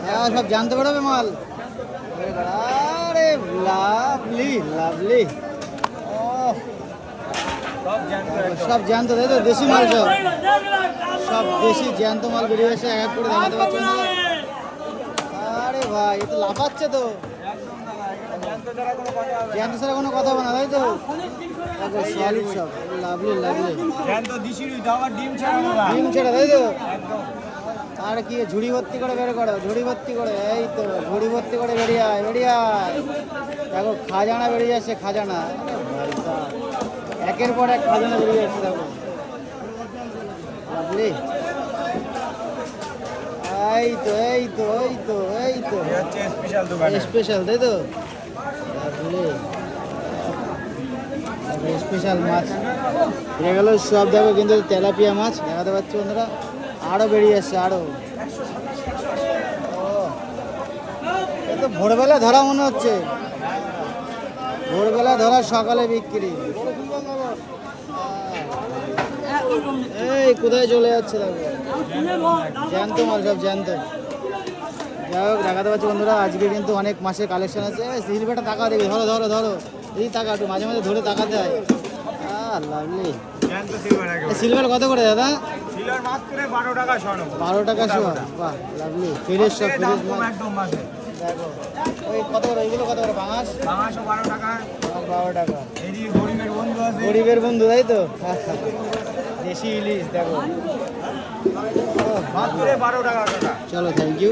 হ্যাঁ সব জানতে পারবে মাল। আরে লাভলি লাভলি, সব জ্যান্ত তাই তো, দেশি মাল সব, সব দেশি জ্যান্ত মাল বেরিয়ে এসে এক এক করে দেখাতে পারছেন না। আরে ভাই এ তো লাফাচ্ছে তো, জ্যান্ত ছাড়া কোনো কথা হবে না তাই তো, সলিড সব লাভলি লাভলি ডিম ছেড়া তাই তো। আর কি ঝুড়ি ভর্তি করে বের করো, ঝুড়ি ভর্তি করে, এই তো ঝুড়ি ভর্তি করে বেরিয়ে আয় বেরিয়ে আয়। দেখো খাজানা বেরিয়ে যাচ্ছে, খাজানা একের পর এক খাজানা বেরিয়ে যাচ্ছে দেখো, লাভলি। এই তো এই তো এই তো এই তো স্পেশাল তাই তো, লাভলি স্পেশাল মাছ বেরিয়ে গেল সব দেখো, কিন্তু তেলাপিয়া মাছ দেখাতে পাচ্ছি বন্ধুরা, আরও বেরিয়ে আসছে আরও। এ তো ভোরবেলা ধরা মনে হচ্ছে, ভোরবেলা ধরা সকালে বিক্রি। এই কোথায় চলে যাচ্ছে দেখো, জ্যান্ত মাল সব জ্যান্ত। যাই হোক দেখাতে পাচ্ছি বন্ধুরা, আজকে কিন্তু অনেক মাছের কালেকশন আছে। সিলভারটা টাকা দেবে, ধরো ধরো ধরো, এই টাকা একটু মাঝে মাঝে ধরে টাকাতে হয়। লাভলি সিলভার কত করে দাদা? 12 টাকা শো, বাহ লাভলি ফ্রেশ সব ফ্রেশ মাছ। দেখো ওই কত করে, ওইগুলো কত করে? পাঙাশ 12 টাকা, 12 টাকা। গরিবের বন্ধু তাই তো, দেশি ইলিশ দেখো, 12 টাকা। চলো থ্যাংক ইউ।